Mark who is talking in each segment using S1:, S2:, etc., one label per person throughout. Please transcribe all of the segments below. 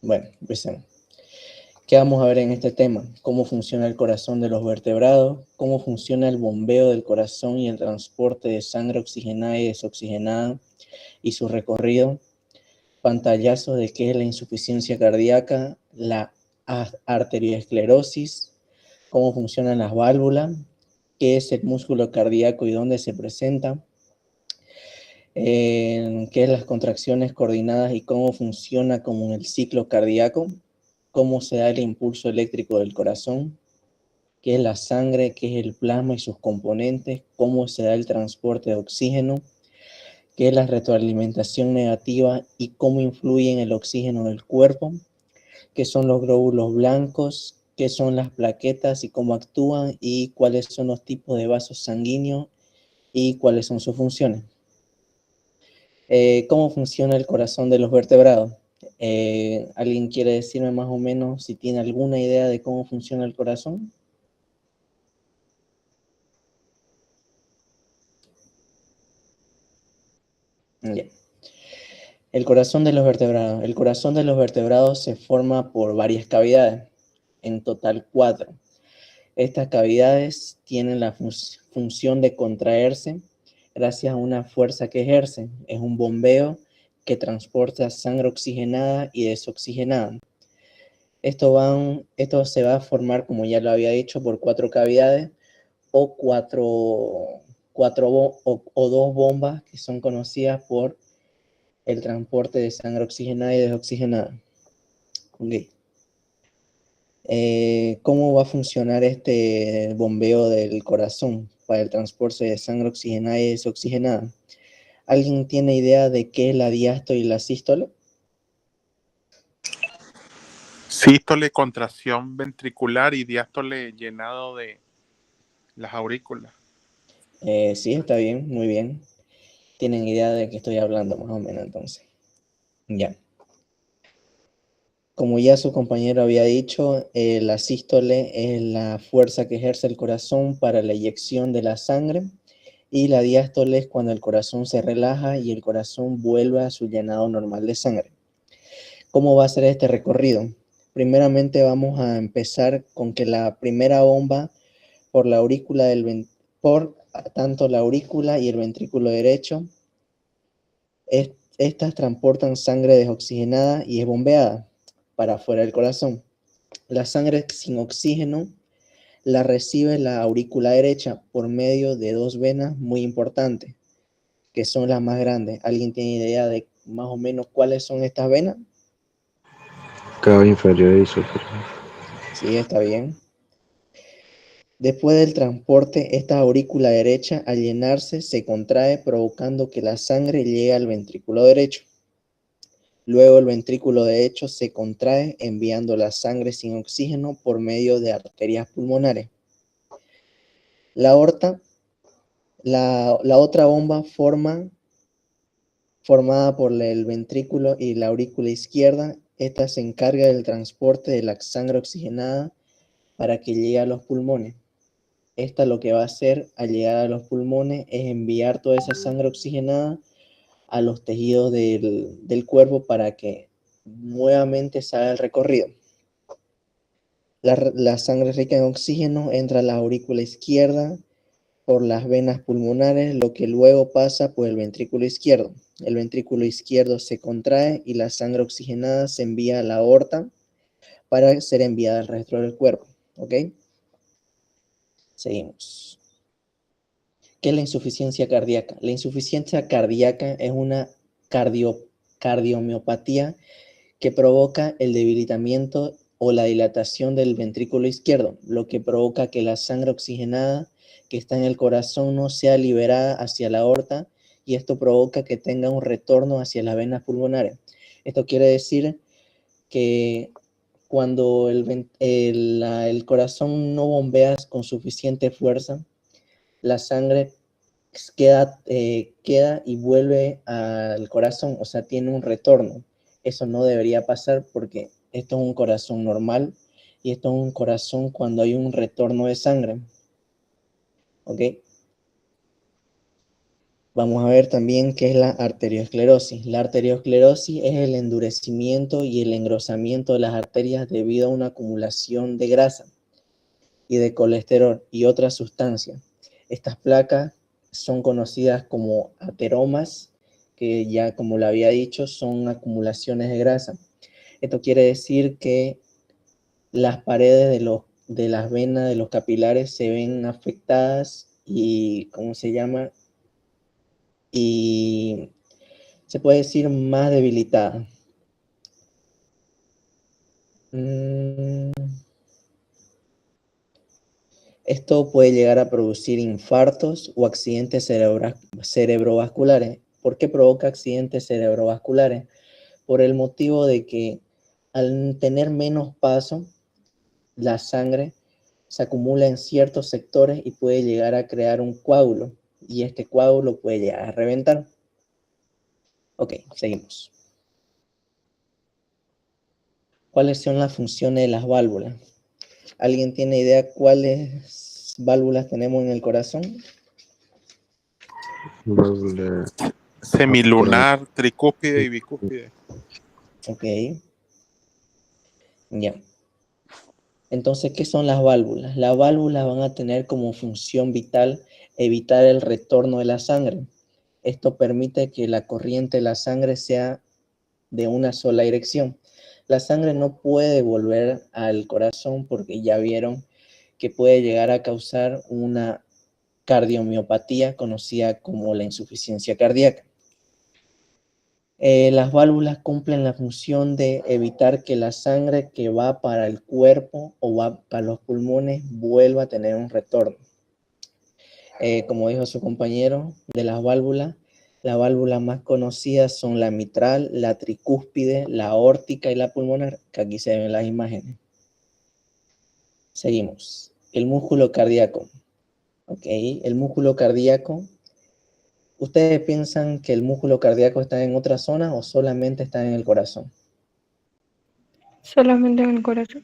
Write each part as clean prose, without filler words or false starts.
S1: Bueno, empecemos. ¿Qué vamos a ver en este tema? Cómo funciona el corazón de los vertebrados, cómo funciona el bombeo del corazón y el transporte de sangre oxigenada y desoxigenada y su recorrido, pantallazos de qué es la insuficiencia cardíaca, la arteriosclerosis, cómo funcionan las válvulas, qué es el músculo cardíaco y dónde se presenta, qué es las contracciones coordinadas y cómo funciona como el ciclo cardíaco, cómo se da el impulso eléctrico del corazón, qué es la sangre, qué es el plasma y sus componentes, cómo se da el transporte de oxígeno, qué es la retroalimentación negativa y cómo influye en el oxígeno del cuerpo, qué son los glóbulos blancos, qué son las plaquetas y cómo actúan y cuáles son los tipos de vasos sanguíneos y cuáles son sus funciones. ¿Cómo funciona el corazón de los vertebrados? ¿Alguien quiere decirme más o menos si tiene alguna idea de cómo funciona el corazón? Ya. El corazón de los vertebrados. El corazón de los vertebrados se forma por varias cavidades, en total 4. Estas cavidades tienen la función de contraerse gracias a una fuerza que ejercen. Es un bombeo que transporta sangre oxigenada y desoxigenada. Esto se va a formar, como ya lo había dicho, por 4 cavidades o o 2 bombas que son conocidas por el transporte de sangre oxigenada y desoxigenada. Okay. ¿Cómo va a funcionar este bombeo del corazón para el transporte de sangre oxigenada y desoxigenada? ¿Alguien tiene idea de qué es la diástole y la sístole?
S2: Sístole, contracción ventricular, y diástole, llenado de las aurículas.
S1: Sí, está bien, muy bien. Tienen idea de qué estoy hablando, más o menos, entonces. Ya. Como ya su compañero había dicho, la sístole es la fuerza que ejerce el corazón para la eyección de la sangre y la diástole es cuando el corazón se relaja y el corazón vuelve a su llenado normal de sangre. ¿Cómo va a ser este recorrido? Primeramente vamos a empezar con que la primera bomba por la aurícula por tanto la aurícula y el ventrículo derecho, estas transportan sangre desoxigenada y es bombeada para afuera del corazón. La sangre sin oxígeno la recibe la aurícula derecha por medio de 2 venas muy importantes, que son las más grandes. ¿Alguien tiene idea de más o menos cuáles son estas venas?
S3: Cava inferior y superior.
S1: Sí, está bien. Después del transporte, esta aurícula derecha al llenarse se contrae provocando que la sangre llegue al ventrículo derecho. Luego el ventrículo derecho se contrae enviando la sangre sin oxígeno por medio de arterias pulmonares. La aorta, la otra bomba formada por el ventrículo y la aurícula izquierda, esta se encarga del transporte de la sangre oxigenada para que llegue a los pulmones. Esta lo que va a hacer al llegar a los pulmones es enviar toda esa sangre oxigenada a los tejidos del cuerpo para que nuevamente se haga el recorrido. La sangre rica en oxígeno entra a la aurícula izquierda por las venas pulmonares, lo que luego pasa por el ventrículo izquierdo. El ventrículo izquierdo se contrae y la sangre oxigenada se envía a la aorta para ser enviada al resto del cuerpo. ¿Ok? Seguimos. ¿Qué es la insuficiencia cardíaca? La insuficiencia cardíaca es una cardiomiopatía que provoca el debilitamiento o la dilatación del ventrículo izquierdo, lo que provoca que la sangre oxigenada que está en el corazón no sea liberada hacia la aorta y esto provoca que tenga un retorno hacia las venas pulmonares. Esto quiere decir que cuando el corazón no bombea con suficiente fuerza, la sangre queda y vuelve al corazón, o sea, tiene un retorno. Eso no debería pasar porque esto es un corazón normal y esto es un corazón cuando hay un retorno de sangre. ¿Ok? Vamos a ver también qué es la arteriosclerosis. La arteriosclerosis es el endurecimiento y el engrosamiento de las arterias debido a una acumulación de grasa y de colesterol y otras sustancias. Estas placas son conocidas como ateromas, que ya como lo había dicho, son acumulaciones de grasa. Esto quiere decir que las paredes de las venas, de los capilares, se ven afectadas y, ¿cómo se llama? Y se puede decir más debilitada. Esto puede llegar a producir infartos o accidentes cerebrovasculares. ¿Por qué provoca accidentes cerebrovasculares? Por el motivo de que al tener menos paso, la sangre se acumula en ciertos sectores y puede llegar a crear un coágulo. Y este coágulo puede llegar a reventar. Ok, seguimos. ¿Cuáles son las funciones de las válvulas? ¿Alguien tiene idea cuáles válvulas tenemos en el corazón?
S3: Válvula
S2: Semilunar, tricúspide y bicúspide.
S1: Ok, ya. Entonces, ¿qué son las válvulas? Las válvulas van a tener como función vital evitar el retorno de la sangre. Esto permite que la corriente de la sangre sea de una sola dirección. La sangre no puede volver al corazón porque ya vieron que puede llegar a causar una cardiomiopatía conocida como la insuficiencia cardíaca. Las válvulas cumplen la función de evitar que la sangre que va para el cuerpo o va para los pulmones vuelva a tener un retorno. Como dijo su compañero, de las válvulas más conocidas son la mitral, la tricúspide, la aórtica y la pulmonar, que aquí se ven en las imágenes. Seguimos. El músculo cardíaco. Ok, el músculo cardíaco. ¿Ustedes piensan que el músculo cardíaco está en otra zona o solamente está en el corazón?
S4: Solamente en el corazón.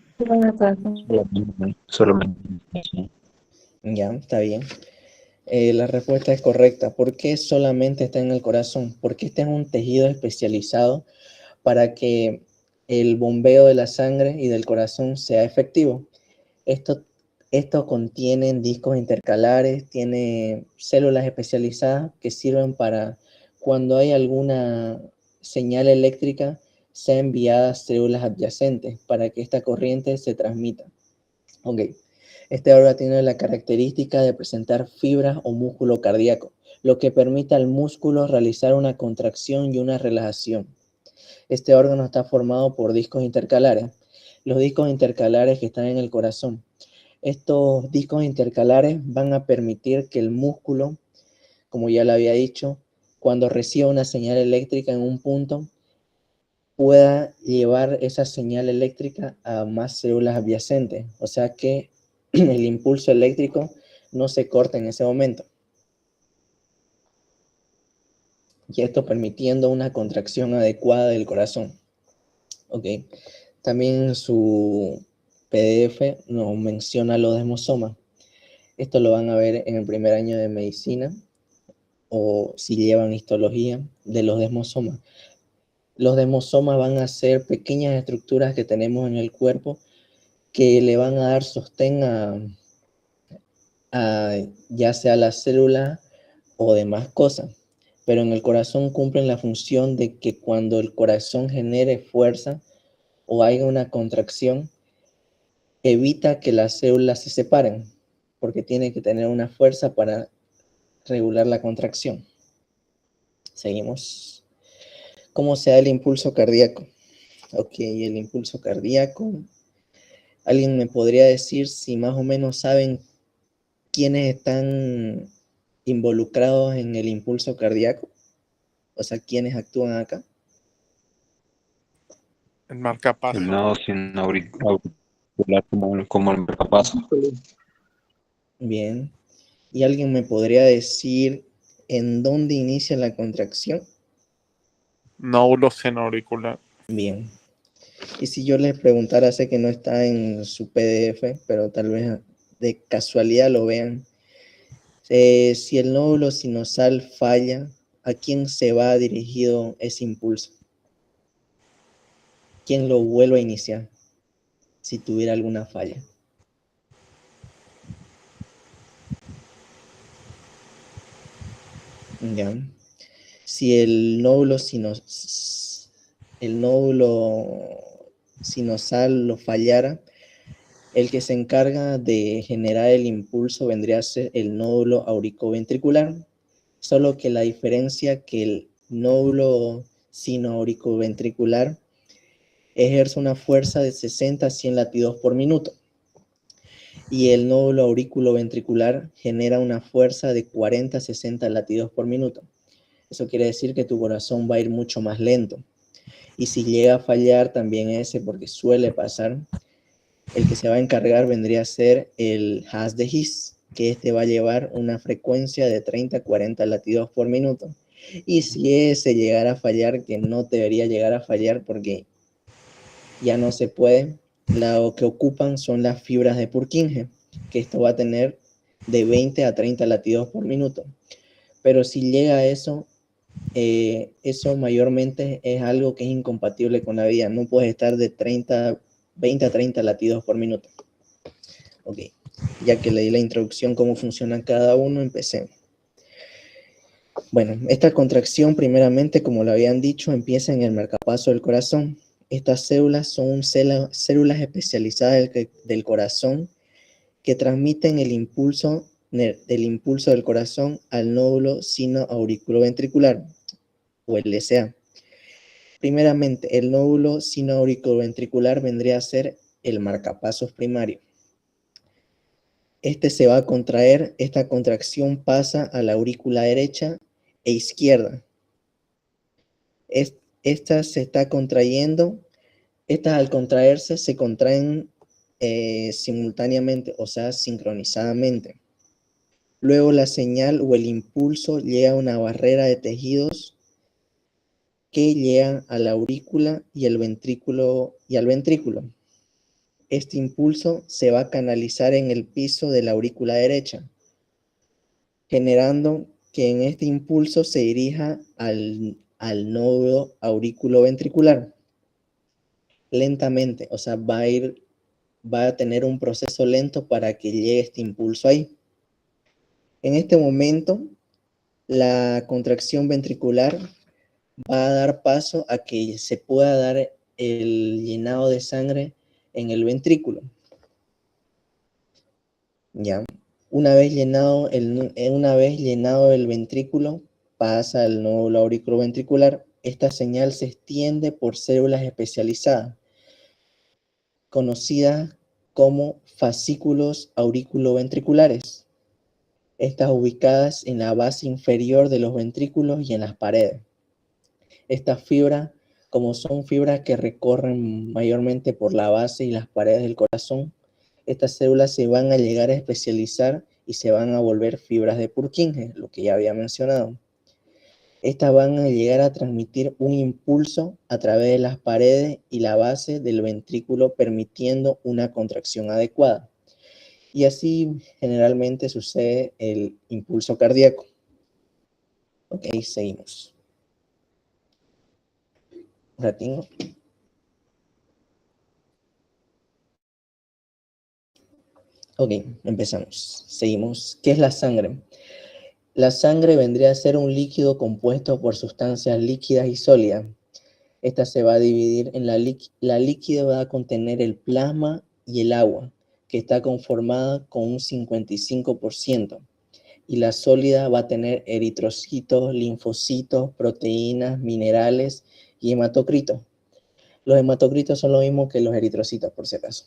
S3: solamente.
S1: Ya, está bien. La respuesta es correcta. ¿Por qué solamente está en el corazón? Porque este es un tejido especializado para que el bombeo de la sangre y del corazón sea efectivo. Esto contiene discos intercalares, tiene células especializadas que sirven para cuando hay alguna señal eléctrica sea enviada a células adyacentes para que esta corriente se transmita. Ok. Este órgano tiene la característica de presentar fibras o músculo cardíaco, lo que permite al músculo realizar una contracción y una relajación. Este órgano está formado por discos intercalares. Los discos intercalares que están en el corazón. Estos discos intercalares van a permitir que el músculo, como ya lo había dicho, cuando reciba una señal eléctrica en un punto, pueda llevar esa señal eléctrica a más células adyacentes. O sea que el impulso eléctrico no se corta en ese momento. Y esto permitiendo una contracción adecuada del corazón. Ok. También su PDF nos menciona los desmosomas. Esto lo van a ver en el primer año de medicina o si llevan histología de los desmosomas. Los desmosomas van a ser pequeñas estructuras que tenemos en el cuerpo que le van a dar sostén a ya sea la célula o demás cosas. Pero en el corazón cumplen la función de que cuando el corazón genere fuerza o haya una contracción, evita que las células se separen, porque tiene que tener una fuerza para regular la contracción. Seguimos. ¿Cómo se da el impulso cardíaco? Ok, el impulso cardíaco. ¿Alguien me podría decir si más o menos saben quiénes están involucrados en el impulso cardíaco? O sea, ¿quiénes actúan acá?
S2: El marcapaso.
S3: El nodo sin auricular como el marcapaso.
S1: Bien. ¿Y alguien me podría decir en dónde inicia la contracción?
S2: Nódulo senoauricular.
S1: Bien. Y si yo les preguntara, sé que no está en su PDF, pero tal vez de casualidad lo vean. Si el nódulo sinusal falla, ¿a quién se va dirigido ese impulso? ¿Quién lo vuelve a iniciar si tuviera alguna falla? ¿Ya? Si el nódulo sinusal lo fallara, el que se encarga de generar el impulso vendría a ser el nódulo auriculoventricular, solo que la diferencia que el nódulo sinoauriculoventricular ejerce una fuerza de 60 a 100 latidos por minuto y el nódulo auriculoventricular genera una fuerza de 40 a 60 latidos por minuto. Eso quiere decir que tu corazón va a ir mucho más lento. Y si llega a fallar también ese, porque suele pasar, el que se va a encargar vendría a ser el haz de His, que este va a llevar una frecuencia de 30 a 40 latidos por minuto. Y si ese llegara a fallar, que no debería llegar a fallar porque ya no se puede, lo que ocupan son las fibras de Purkinje, que esto va a tener de 20 a 30 latidos por minuto. Pero si llega a eso, eso mayormente es algo que es incompatible con la vida. No puedes estar de 20 a 30 latidos por minuto. Ok, ya que leí la introducción, cómo funciona cada uno, empecé. Bueno, esta contracción primeramente, como lo habían dicho, empieza en el marcapaso del corazón. Estas células son células especializadas del corazón que transmiten el impulso del corazón al nódulo sinoauriculoventricular, o el SA. Primeramente, el nódulo sinoauriculoventricular vendría a ser el marcapasos primario. Este se va a contraer, esta contracción pasa a la aurícula derecha e izquierda. Esta se está contrayendo, estas al contraerse se contraen simultáneamente, o sea, sincronizadamente. Luego la señal o el impulso llega a una barrera de tejidos que llegan a la aurícula y al ventrículo. Este impulso se va a canalizar en el piso de la aurícula derecha, generando que en este impulso se dirija al nódulo auriculoventricular lentamente, o sea, va a tener un proceso lento para que llegue este impulso ahí. En este momento, la contracción ventricular va a dar paso a que se pueda dar el llenado de sangre en el ventrículo. ¿Ya? Una vez llenado el ventrículo, pasa al nódulo auriculoventricular. Esta señal se extiende por células especializadas, conocidas como fascículos auriculoventriculares. Estas ubicadas en la base inferior de los ventrículos y en las paredes. Estas fibras, como son fibras que recorren mayormente por la base y las paredes del corazón, estas células se van a llegar a especializar y se van a volver fibras de Purkinje, lo que ya había mencionado. Estas van a llegar a transmitir un impulso a través de las paredes y la base del ventrículo, permitiendo una contracción adecuada. Y así generalmente sucede el impulso cardíaco. Ok, seguimos. Un ratito. Ok, empezamos. Seguimos. ¿Qué es la sangre? La sangre vendría a ser un líquido compuesto por sustancias líquidas y sólidas. Esta se va a dividir en la líquida va a contener el plasma y el agua, que está conformada con un 55%. Y la sólida va a tener eritrocitos, linfocitos, proteínas, minerales y hematocritos. Los hematocritos son lo mismo que los eritrocitos, por si acaso.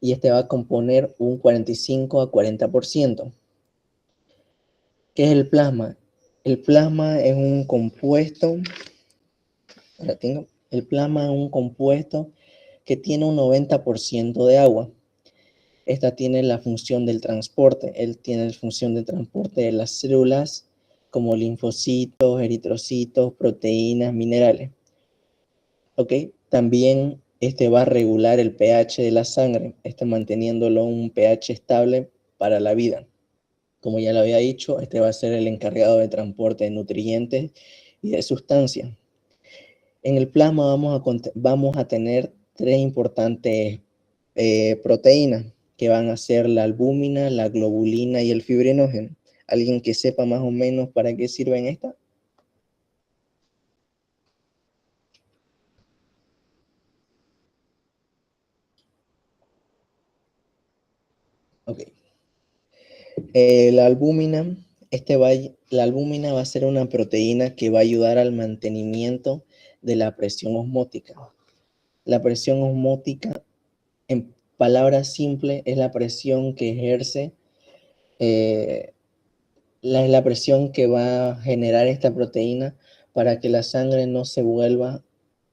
S1: Y este va a componer un 45 a 40%. ¿Qué es el plasma? El plasma es un compuesto, el plasma es un compuesto que tiene un 90% de agua. Esta tiene la función del transporte. Él tiene la función de transporte de las células como linfocitos, eritrocitos, proteínas, minerales. ¿Ok? También este va a regular el pH de la sangre, manteniéndolo un pH estable para la vida. Como ya lo había dicho, este va a ser el encargado de transporte de nutrientes y de sustancias. En el plasma vamos a tener tres importantes proteínas que van a ser la albúmina, la globulina y el fibrinógeno. ¿Alguien que sepa más o menos para qué sirven estas? Ok. La albúmina, la albúmina va a ser una proteína que va a ayudar al mantenimiento de la presión osmótica. La presión osmótica, en palabras simples, es la presión que ejerce, la presión que va a generar esta proteína para que la sangre no se vuelva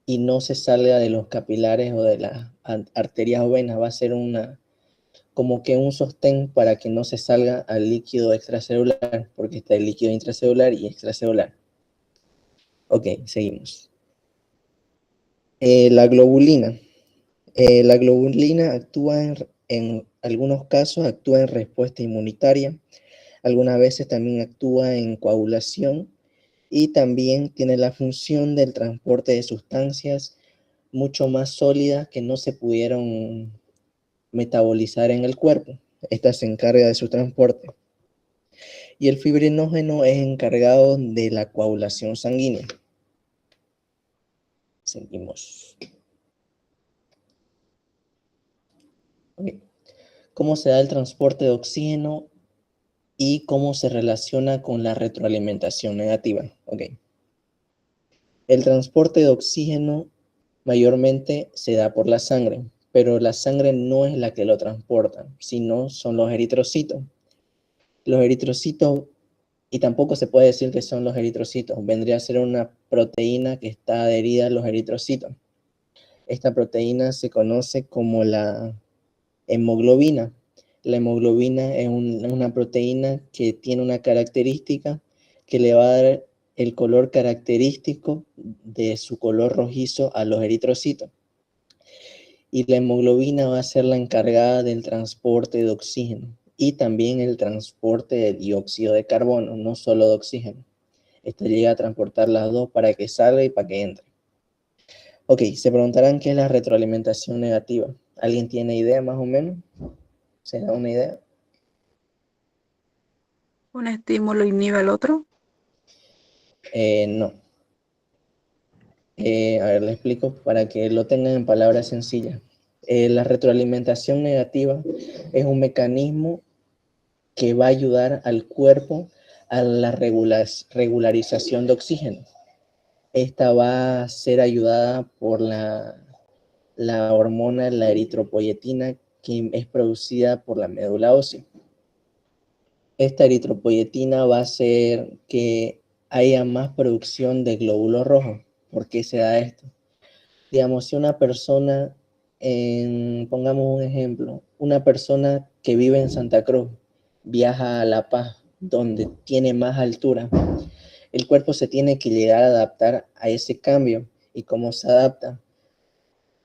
S1: y no se salga de los capilares o de las arterias o venas. Va a ser como que un sostén para que no se salga al líquido extracelular, porque está el líquido intracelular y extracelular. Ok, seguimos. La globulina. La globulina actúa en algunos casos, actúa en respuesta inmunitaria, algunas veces también actúa en coagulación y también tiene la función del transporte de sustancias mucho más sólidas que no se pudieron metabolizar en el cuerpo. Esta se encarga de su transporte. Y el fibrinógeno es encargado de la coagulación sanguínea. Seguimos. Okay. ¿Cómo se da el transporte de oxígeno y cómo se relaciona con la retroalimentación negativa? Okay. El transporte de oxígeno mayormente se da por la sangre, pero la sangre no es la que lo transporta, sino son los eritrocitos. Los eritrocitos, y tampoco se puede decir que son los eritrocitos, vendría a ser una proteína que está adherida a los eritrocitos. Esta proteína se conoce como la hemoglobina. La hemoglobina es una proteína que tiene una característica que le va a dar el color característico de su color rojizo a los eritrocitos. Y la hemoglobina va a ser la encargada del transporte de oxígeno y también el transporte de dióxido de carbono, no solo de oxígeno. Esta llega a transportar las dos para que salga y para que entre. Ok, se preguntarán qué es la retroalimentación negativa. ¿Alguien tiene idea más o menos? ¿Se da una idea?
S4: Un estímulo inhibe al otro.
S1: No. A ver, le explico para que lo tengan en palabras sencillas. La retroalimentación negativa es un mecanismo que va a ayudar al cuerpo a la regularización de oxígeno. Esta va a ser ayudada por la hormona, la eritropoyetina, que es producida por la médula ósea. Esta eritropoyetina va a hacer que haya más producción de glóbulos rojos. ¿Por qué se da esto? Digamos, si una persona, pongamos un ejemplo, una persona que vive en Santa Cruz viaja a La Paz, donde tiene más altura, el cuerpo se tiene que llegar a adaptar a ese cambio. ¿Y cómo se adapta?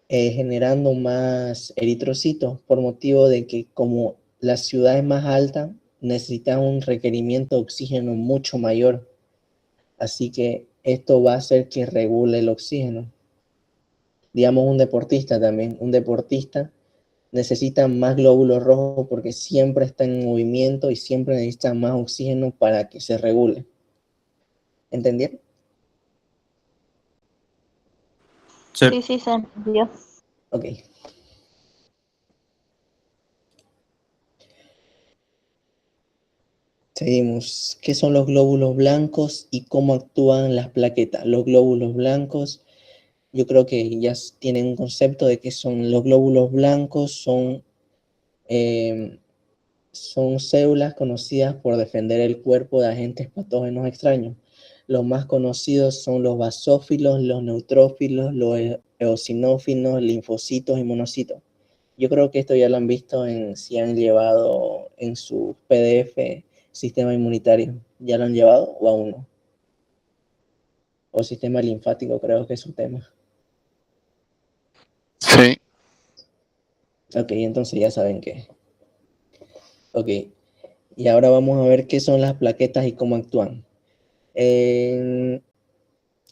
S1: Generando más eritrocitos, por motivo de que como la ciudad es más alta, necesita un requerimiento de oxígeno mucho mayor. Así que esto va a hacer que regule el oxígeno. Digamos un deportista también. Un deportista necesita más glóbulos rojos porque siempre está en movimiento y siempre necesita más oxígeno para que se regule. ¿Entendieron?
S3: Sí.
S5: Sí, se entendió.
S1: Ok. Seguimos. ¿Qué son los glóbulos blancos y cómo actúan las plaquetas? Los glóbulos blancos, yo creo que ya tienen un concepto de qué son los glóbulos blancos. Son células conocidas por defender el cuerpo de agentes patógenos extraños. Los más conocidos son los basófilos, los neutrófilos, los eosinófilos, linfocitos y monocitos. Yo creo que esto ya lo han visto si han llevado en su PDF sistema inmunitario. ¿Ya lo han llevado o aún no? O sistema linfático, creo que es su tema.
S2: Sí.
S1: Ok, entonces ya saben qué. Ok, Y ahora vamos a ver qué son las plaquetas y cómo actúan.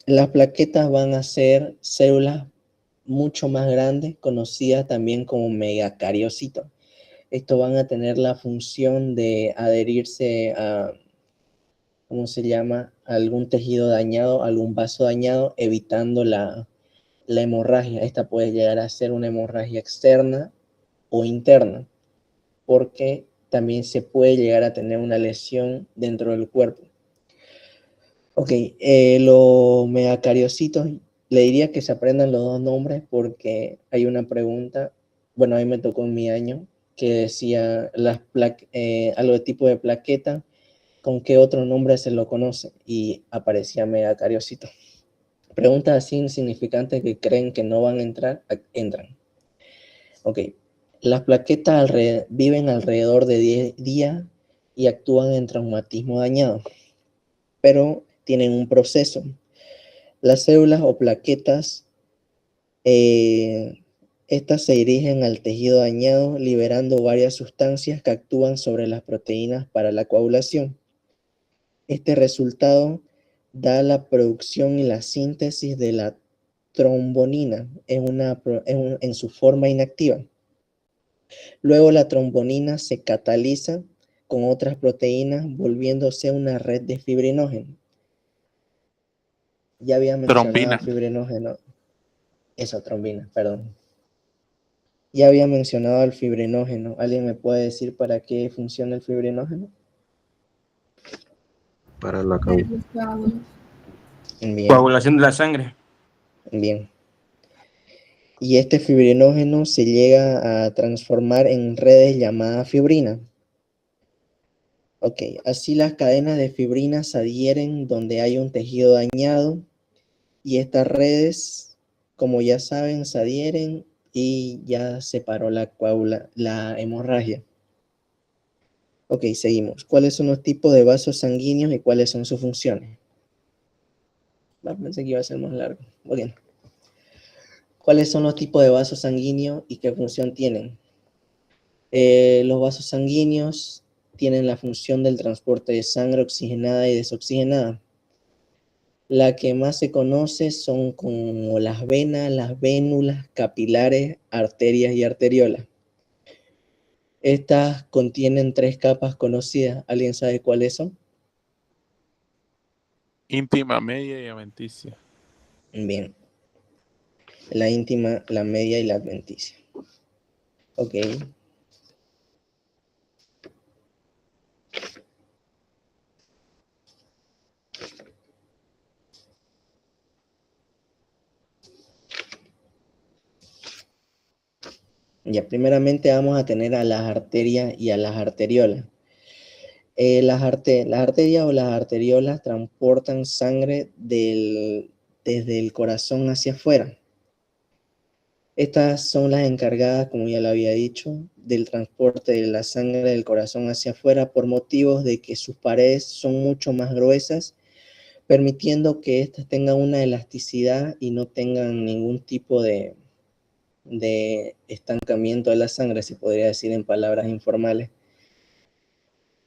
S1: Las plaquetas van a ser células mucho más grandes, conocidas también como megacariocitos. Estos van a tener la función de adherirse a, ¿cómo se llama?, algún tejido dañado, algún vaso dañado, evitando la hemorragia. Esta puede llegar a ser una hemorragia externa o interna, porque también se puede llegar a tener una lesión dentro del cuerpo. Ok, los megacariocitos, le diría que se aprendan los dos nombres porque hay una pregunta, bueno, a mí me tocó en mi año, que decía algo de tipo de plaqueta, ¿con qué otro nombre se lo conoce? Y aparecía megacariocito. Preguntas así insignificantes que creen que no van a entrar, entran. Ok, las plaquetas viven alrededor de 10 días y actúan en traumatismo dañado, pero tienen un proceso. Las células o plaquetas, estas se dirigen al tejido dañado, liberando varias sustancias que actúan sobre las proteínas para la coagulación. Este resultado da la producción y la síntesis de la trombonina en su forma inactiva. Luego la trombonina se cataliza con otras proteínas, volviéndose una red de fibrinógeno. Ya había mencionado el
S2: Trombina.
S1: fibrinógeno. Eso, trombina, perdón. Ya había mencionado el fibrinógeno. ¿Alguien me puede decir para qué funciona el fibrinógeno?
S3: Para la
S1: Bien,
S5: Coagulación de la sangre.
S1: bien. Y este fibrinógeno se llega a transformar en redes llamadas fibrina. Ok, así las cadenas de fibrina se adhieren donde hay un tejido dañado y estas redes, como ya saben, se adhieren y ya se paró la hemorragia. Ok, seguimos. ¿Cuáles son los tipos de vasos sanguíneos y cuáles son sus funciones? Pensé que iba a ser más largo. Muy bien. ¿Cuáles son los tipos de vasos sanguíneos y qué función tienen? Los vasos sanguíneos tienen la función del transporte de sangre oxigenada y desoxigenada. La que más se conoce son como las venas, las vénulas, capilares, arterias y arteriolas. Estas contienen 3 capas conocidas. ¿Alguien sabe cuáles son?
S2: Íntima, media y adventicia.
S1: Bien. La íntima, la media y la adventicia. Ok. Ya, primeramente vamos a tener a las arterias y a las arteriolas. Las arterias o las arteriolas transportan sangre desde el corazón hacia afuera. Estas son las encargadas, como ya lo había dicho, del transporte de la sangre del corazón hacia afuera por motivos de que sus paredes son mucho más gruesas, permitiendo que éstas tengan una elasticidad y no tengan ningún tipo de estancamiento de la sangre, se podría decir en palabras informales.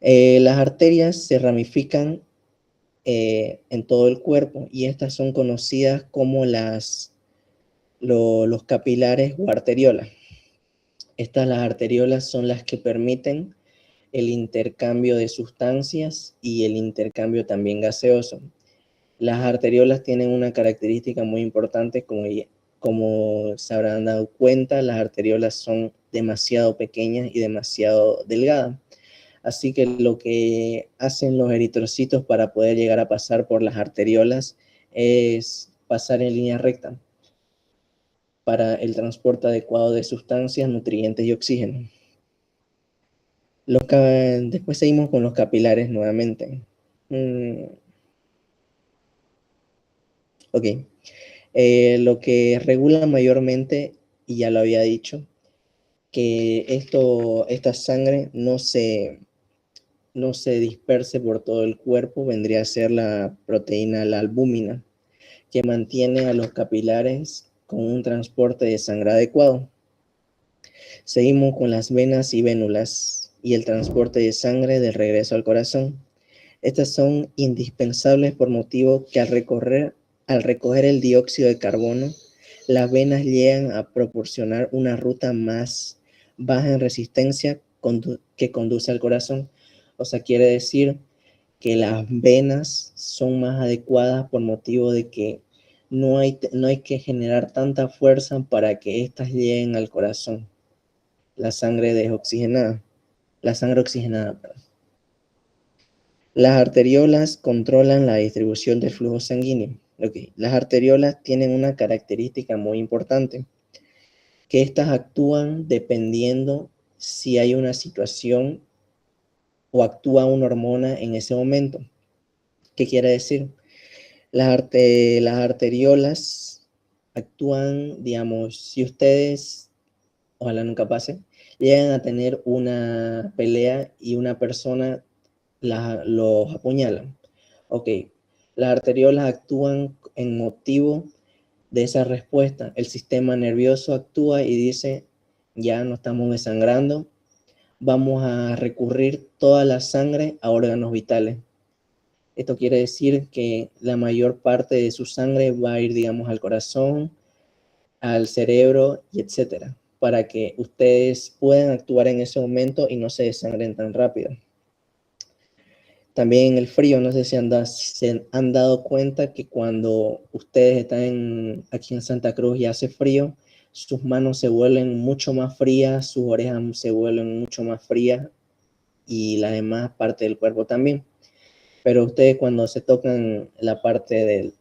S1: Las arterias se ramifican en todo el cuerpo y estas son conocidas como los capilares o arteriolas. Las arteriolas son las que permiten el intercambio de sustancias y el intercambio también gaseoso. Las arteriolas tienen una característica muy importante, como se habrán dado cuenta, las arteriolas son demasiado pequeñas y demasiado delgadas. Así que lo que hacen los eritrocitos para poder llegar a pasar por las arteriolas es pasar en línea recta para el transporte adecuado de sustancias, nutrientes y oxígeno. Después seguimos con los capilares nuevamente. Ok. Lo que regula mayormente, y ya lo había dicho, que esta sangre no se disperse por todo el cuerpo, vendría a ser la proteína, la albúmina, que mantiene a los capilares con un transporte de sangre adecuado. Seguimos con las venas y vénulas. y el transporte de sangre del regreso al corazón. Estas son indispensables por motivo que al recoger el dióxido de carbono, las venas llegan a proporcionar una ruta más baja en resistencia que conduce al corazón. O sea, quiere decir que las venas son más adecuadas por motivo de que no hay que generar tanta fuerza para que éstas lleguen al corazón. La sangre oxigenada, perdón. Las arteriolas controlan la distribución del flujo sanguíneo. Okay. Las arteriolas tienen una característica muy importante, que éstas actúan dependiendo si hay una situación o actúa una hormona en ese momento. ¿Qué quiere decir? Las arteriolas actúan, digamos, si ustedes, ojalá nunca pase, llegan a tener una pelea y una persona los apuñalan. Ok, las arteriolas actúan en motivo de esa respuesta. El sistema nervioso actúa y dice, ya no estamos desangrando, vamos a recurrir toda la sangre a órganos vitales. Esto quiere decir que la mayor parte de su sangre va a ir, digamos, al corazón, al cerebro y etcétera, para que ustedes puedan actuar en ese momento y no se desangren tan rápido. También el frío, no sé si se han dado cuenta que cuando ustedes están aquí en Santa Cruz y hace frío, sus manos se vuelven mucho más frías, sus orejas se vuelven mucho más frías y la demás parte del cuerpo también. Pero ustedes cuando se tocan la parte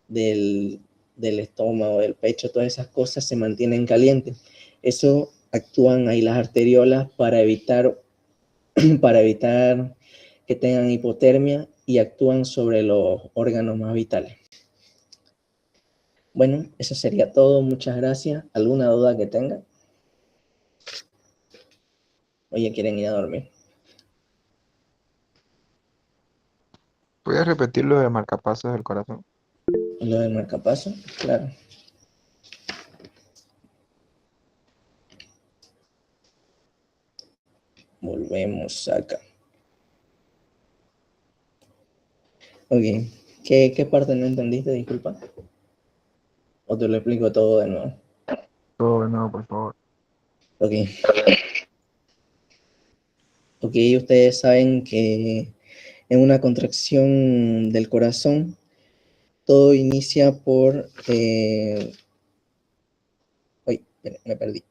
S1: del estómago, del pecho, todas esas cosas se mantienen calientes. Eso actúan ahí las arteriolas para evitar que tengan hipotermia y actúan sobre los órganos más vitales. Bueno, eso sería todo. Muchas gracias. ¿Alguna duda que tengan? Oye, ¿quieren ir a dormir?
S5: ¿Puedes repetir lo de marcapasos del corazón?
S1: Lo del marcapaso, claro. Volvemos acá. Ok. ¿Qué parte no entendiste? Disculpa. ¿O te lo explico todo de nuevo?
S5: Todo de nuevo, por favor.
S1: Ok. Ok, ustedes saben que en una contracción del corazón, todo inicia por... me perdí.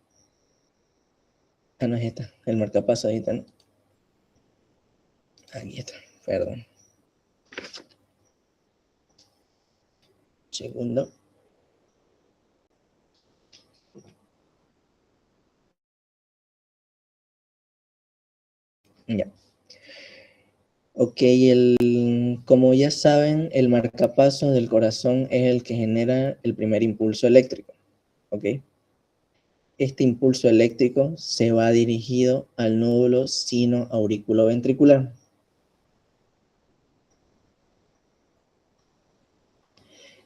S1: Ah, no es esta, el marcapaso ahí está, ¿no? Aquí está, perdón. Segundo. Ya. Ok, como ya saben, el marcapasos del corazón es el que genera el primer impulso eléctrico. Ok. Este impulso eléctrico se va dirigido al nódulo sino-auriculoventricular.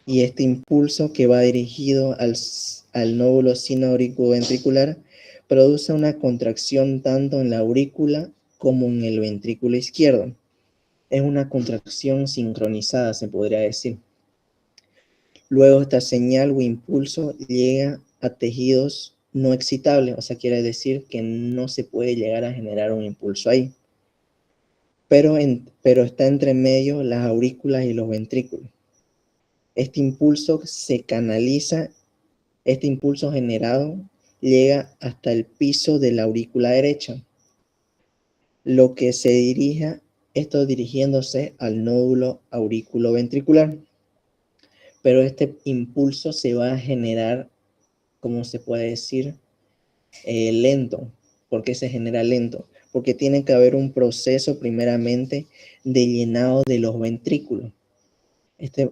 S1: Y este impulso que va dirigido al nódulo sino-auriculoventricular produce una contracción tanto en la aurícula como en el ventrículo izquierdo. Es una contracción sincronizada, se podría decir. Luego esta señal o impulso llega a tejidos no excitables, o sea, quiere decir que no se puede llegar a generar un impulso ahí. Pero está entre medio las aurículas y los ventrículos. Este impulso se canaliza, este impulso generado llega hasta el piso de la aurícula derecha, lo que se dirige, esto dirigiéndose al nódulo auriculoventricular. Pero este impulso se va a generar, ¿cómo se puede decir? Lento. ¿Por qué se genera lento? Porque tiene que haber un proceso primeramente de llenado de los ventrículos.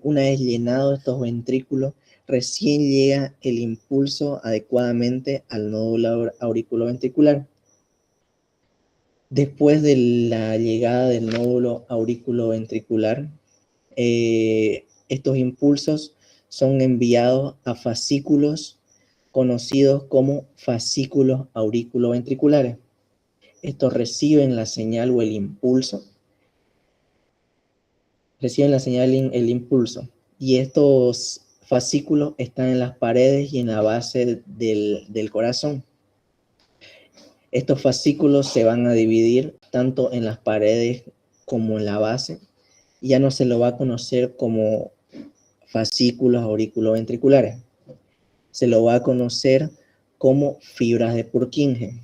S1: Una vez llenado estos ventrículos, recién llega el impulso adecuadamente al nódulo auriculoventricular. Después de la llegada del nódulo auriculoventricular, estos impulsos son enviados a fascículos conocidos como fascículos auriculoventriculares. Estos reciben la señal o el impulso. Reciben la señal, el impulso. Y estos fascículos están en las paredes y en la base del corazón. Estos fascículos se van a dividir tanto en las paredes como en la base. Ya no se lo va a conocer como fascículos auriculoventriculares. Se lo va a conocer como fibras de Purkinje.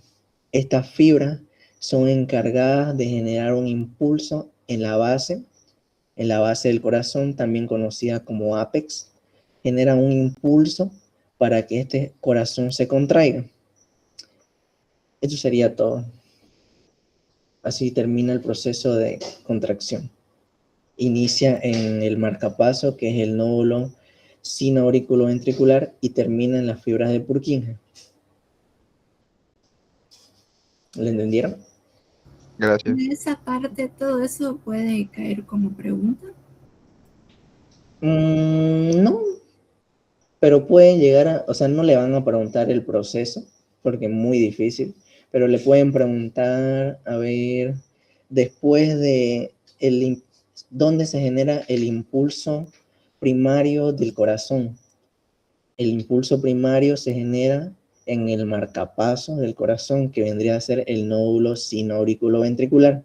S1: Estas fibras son encargadas de generar un impulso en la base del corazón, también conocida como ápex. Generan un impulso para que este corazón se contraiga. Eso sería todo. Así termina el proceso de contracción. Inicia en el marcapaso, que es el nódulo sinoauriculoventricular, y termina en las fibras de Purkinje. ¿Lo entendieron?
S5: Gracias.
S6: De esa parte, todo eso puede caer como pregunta.
S1: No, pero pueden llegar a, o sea, no le van a preguntar el proceso, porque es muy difícil, pero le pueden preguntar, a ver, después de dónde se genera el impulso primario del corazón. El impulso primario se genera en el marcapaso del corazón, que vendría a ser el nódulo sinoauriculoventricular.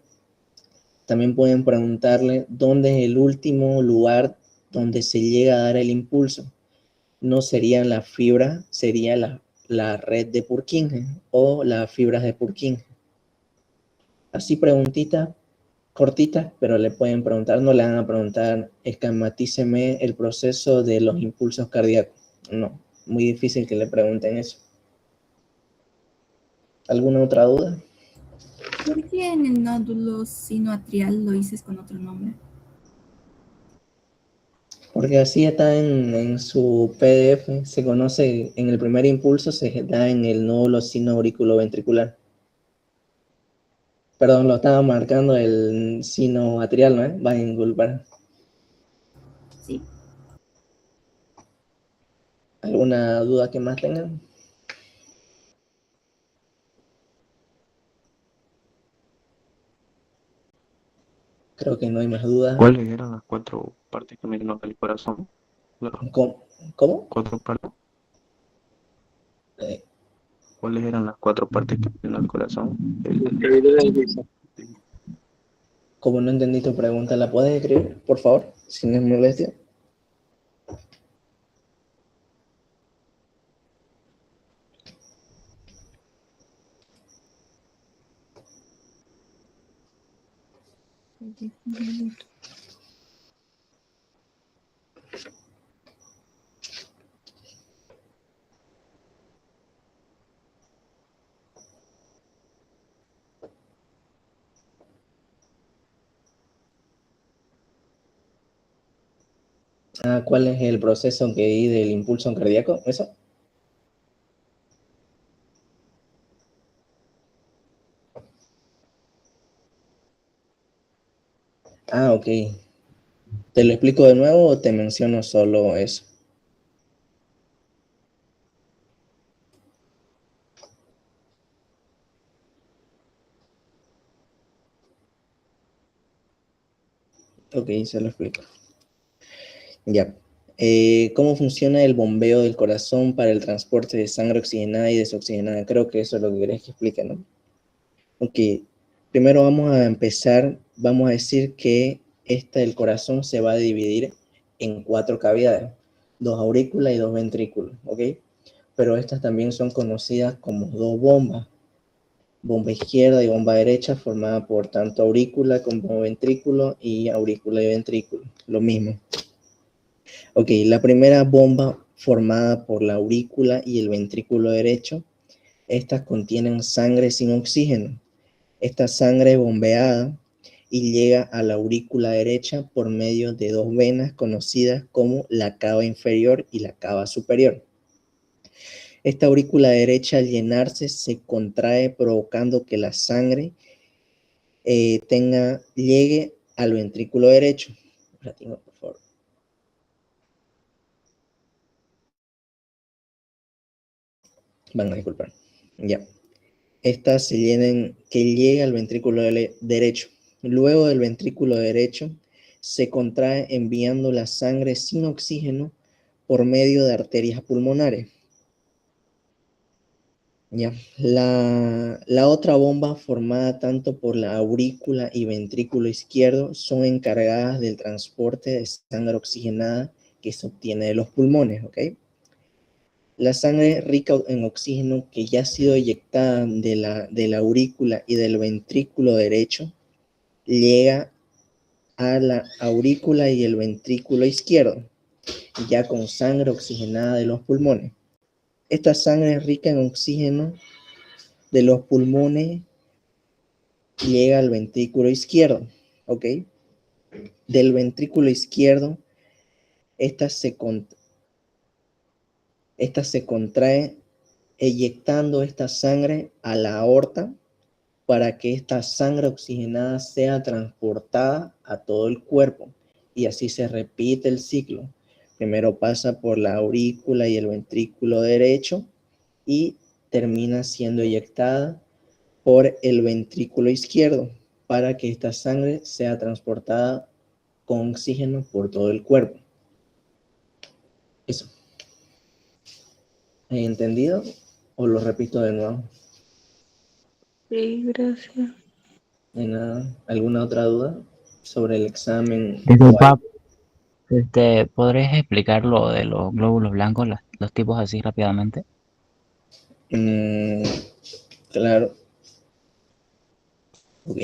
S1: También pueden preguntarle dónde es el último lugar donde se llega a dar el impulso. No serían las fibras, sería la red de Purkinje o las fibras de Purkinje. Así preguntitas cortitas, pero le pueden preguntar, no le van a preguntar, esquematíceme el proceso de los impulsos cardíacos. No, muy difícil que le pregunten eso. ¿Alguna otra duda?
S6: ¿Por qué en el nódulo sinoatrial lo dices con otro nombre?
S1: Porque así está en su PDF, se conoce, en el primer impulso se da en el nódulo sinoauriculoventricular. Perdón, lo estaba marcando el sinoatrial, ¿no? Va a disculpar.
S6: Sí.
S1: ¿Alguna duda que más tengan? Creo que no hay más dudas.
S3: ¿Cuáles eran las cuatro partes que mencionó del corazón? Las
S1: ¿Cómo?
S3: cuatro partes.
S1: Eh,
S3: ¿Cuáles eran las cuatro partes que mencionó el corazón?
S1: Como no entendí tu pregunta, ¿la puedes escribir, por favor? Si no es molestia. ¿Cuál es el proceso que di del impulso cardíaco? ¿Eso? Ok. ¿Te lo explico de nuevo o te menciono solo eso? Ok, se lo explico. Ya. ¿Cómo funciona el bombeo del corazón para el transporte de sangre oxigenada y desoxigenada? Creo que eso es lo que querés que explique, ¿no? Ok. Primero vamos a empezar, vamos a decir que el corazón se va a dividir en 4 cavidades, 2 aurículas y 2 ventrículos, ¿ok? Pero estas también son conocidas como 2 bombas, bomba izquierda y bomba derecha, formada por tanto aurícula como ventrículo y aurícula y ventrículo, lo mismo. Ok, la primera bomba formada por la aurícula y el ventrículo derecho, estas contienen sangre sin oxígeno. Esta sangre es bombeada y llega a la aurícula derecha por medio de 2 venas conocidas como la cava inferior y la cava superior. Esta aurícula derecha al llenarse se contrae provocando que la sangre llegue al ventrículo derecho. Un ratito, por favor. Van a disculpar. Ya. Estas se llenan, que llega al ventrículo derecho. Luego del ventrículo derecho se contrae enviando la sangre sin oxígeno por medio de arterias pulmonares. Ya. La otra bomba, formada tanto por la aurícula y ventrículo izquierdo, son encargadas del transporte de sangre oxigenada que se obtiene de los pulmones, ¿ok? La sangre rica en oxígeno que ya ha sido eyectada de la aurícula y del ventrículo derecho llega a la aurícula y el ventrículo izquierdo, ya con sangre oxigenada de los pulmones. Esta sangre rica en oxígeno de los pulmones llega al ventrículo izquierdo, ¿ok? Del ventrículo izquierdo, esta se contrae eyectando esta sangre a la aorta para que esta sangre oxigenada sea transportada a todo el cuerpo y así se repite el ciclo. Primero pasa por la aurícula y el ventrículo derecho y termina siendo eyectada por el ventrículo izquierdo para que esta sangre sea transportada con oxígeno por todo el cuerpo. Eso. ¿He entendido? ¿O lo repito de nuevo?
S4: Sí, gracias.
S1: De nada. ¿Alguna otra duda sobre el examen?
S7: Disculpa, ¿podrías explicar lo de los glóbulos blancos, los tipos así rápidamente?
S1: Claro. Ok.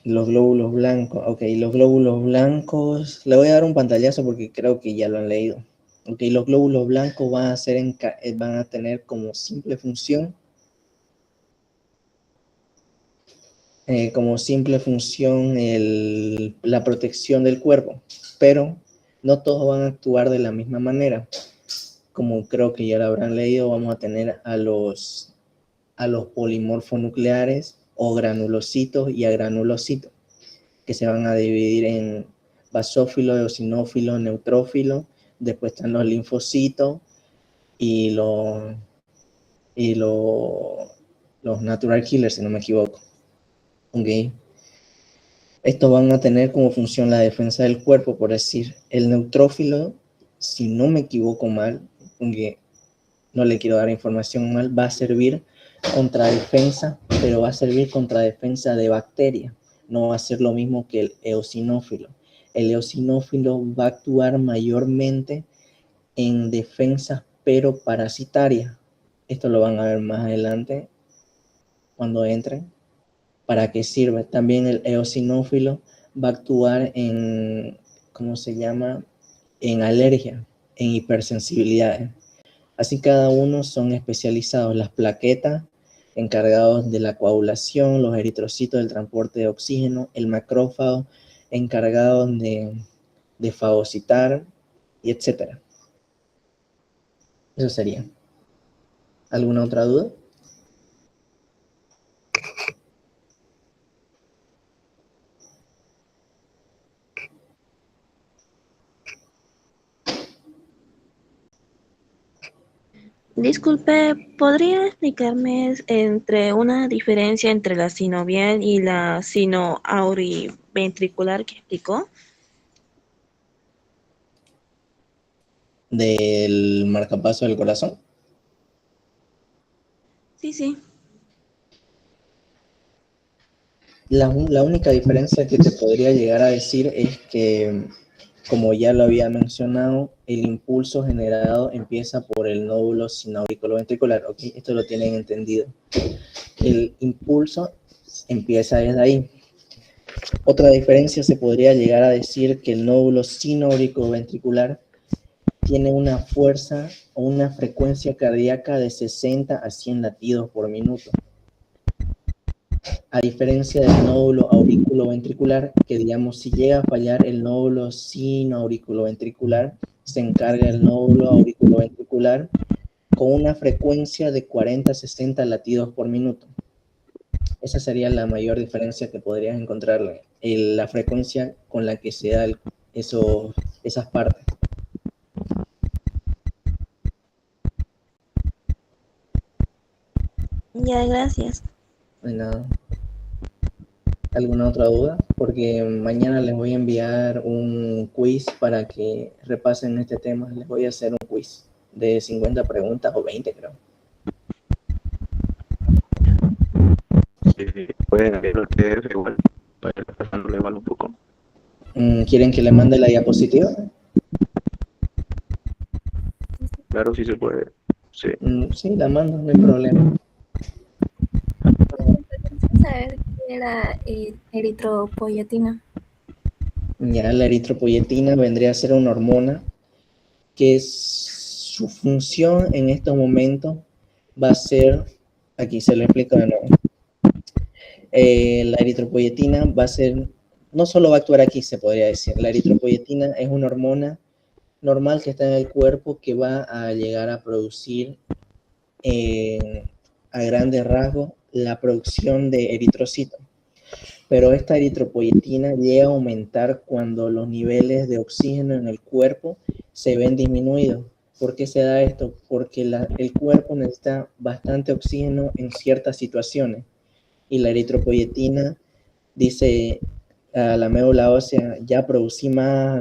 S1: Los glóbulos blancos. Ok, los glóbulos blancos. Le voy a dar un pantallazo porque creo que ya lo han leído. Ok, los glóbulos blancos van a tener como simple función la protección del cuerpo, pero no todos van a actuar de la misma manera. Como creo que ya lo habrán leído, vamos a tener a los polimorfonucleares o granulocitos y agranulocitos, que se van a dividir en basófilo, eosinófilo, neutrófilo. Después están los linfocitos y los natural killers, si no me equivoco. Okay. Estos van a tener como función la defensa del cuerpo, por decir, el neutrófilo, si no me equivoco mal, aunque no le quiero dar información mal, va a servir contra defensa, pero va a servir contra defensa de bacterias. No va a ser lo mismo que el eosinófilo. El eosinófilo va a actuar mayormente en defensas, pero parasitarias. Esto lo van a ver más adelante cuando entren. ¿Para qué sirve? También el eosinófilo va a actuar en, ¿cómo se llama? En alergia, en hipersensibilidades. Así cada uno son especializados. Las plaquetas, encargados de la coagulación, los eritrocitos del transporte de oxígeno, el macrófago, encargados de fagocitar, y etcétera. Eso sería. ¿Alguna otra duda?
S8: Disculpe, ¿podría explicarme entre una diferencia entre la sinovial y la sinoauriventricular que explicó?
S1: ¿Del marcapaso del corazón?
S8: Sí.
S1: La única diferencia que te podría llegar a decir es que, como ya lo había mencionado, el impulso generado empieza por el nódulo sinauriculoventricular. ¿Ok? Esto lo tienen entendido. El impulso empieza desde ahí. Otra diferencia se podría llegar a decir que el nódulo sinauriculoventricular tiene una fuerza o una frecuencia cardíaca de 60 a 100 latidos por minuto. A diferencia del nódulo auriculoventricular, que digamos, si llega a fallar el nódulo sinoauriculoventricular, se encarga el nódulo auriculoventricular con una frecuencia de 40 a 60 latidos por minuto. Esa sería la mayor diferencia que podrías encontrarle, la frecuencia con la que se da esas partes.
S8: Ya, gracias.
S1: De nada. ¿Alguna otra duda? Porque mañana les voy a enviar un quiz para que repasen este tema. Les voy a hacer un quiz de 50 preguntas o 20, creo.
S3: Si pueden ver el PDF igual, para ir pasándole igual un poco.
S1: ¿Quieren que le mande la diapositiva?
S3: Claro, sí se puede. Sí.
S1: Sí, la mando, no hay problema.
S4: Saber qué era eritropoyetina.
S1: Ya la eritropoyetina vendría a ser una hormona que su función en estos momentos va a ser, aquí se lo explico de nuevo. La eritropoyetina va a ser, no solo va a actuar aquí, se podría decir. La eritropoyetina es una hormona normal que está en el cuerpo que va a llegar a producir a grandes rasgos la producción de eritrocitos. Pero esta eritropoyetina llega a aumentar cuando los niveles de oxígeno en el cuerpo se ven disminuidos. ¿Por qué se da esto? Porque el cuerpo necesita bastante oxígeno en ciertas situaciones y la eritropoyetina dice a la médula ósea, ya producí más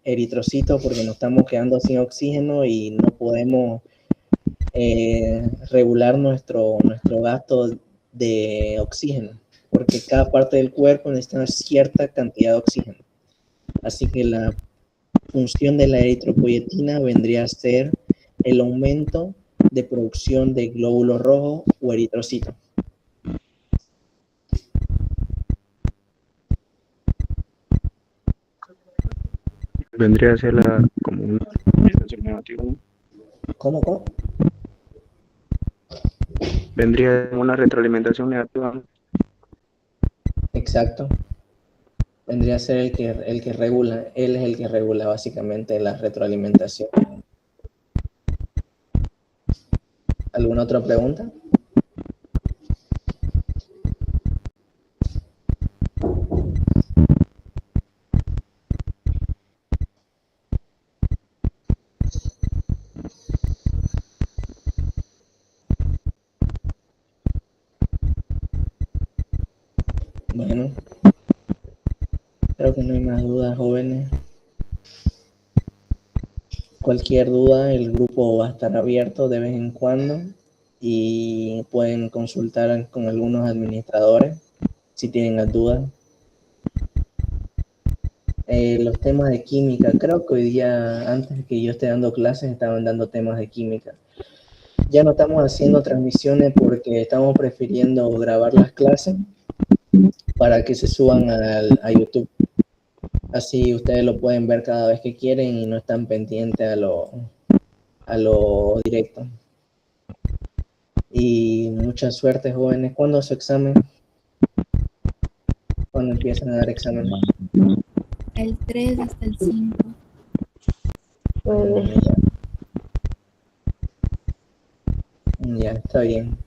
S1: eritrocitos porque nos estamos quedando sin oxígeno y no podemos regular nuestro gasto de oxígeno, porque cada parte del cuerpo necesita cierta cantidad de oxígeno. Así que la función de la eritropoyetina vendría a ser el aumento de producción de glóbulos rojos o eritrocitos.
S3: Vendría a ser como una retroalimentación negativa, ¿no?
S1: ¿Cómo?
S3: Vendría a ser una retroalimentación negativa, ¿no?
S1: Exacto. Vendría a ser el que regula, él es el que regula básicamente la retroalimentación. ¿Alguna otra pregunta? Bueno, creo que no hay más dudas, jóvenes. Cualquier duda, el grupo va a estar abierto de vez en cuando y pueden consultar con algunos administradores si tienen las dudas. Los temas de química, creo que hoy día, antes de que yo esté dando clases, estaban dando temas de química. Ya no estamos haciendo transmisiones porque estamos prefiriendo grabar las clases para que se suban a YouTube. Así ustedes lo pueden ver cada vez que quieren y no están pendientes a lo directo. Y mucha suerte, jóvenes. ¿Cuándo es su examen? ¿Cuándo empiezan a dar examen?
S6: El 3 hasta el 5.
S1: Ya, está bien.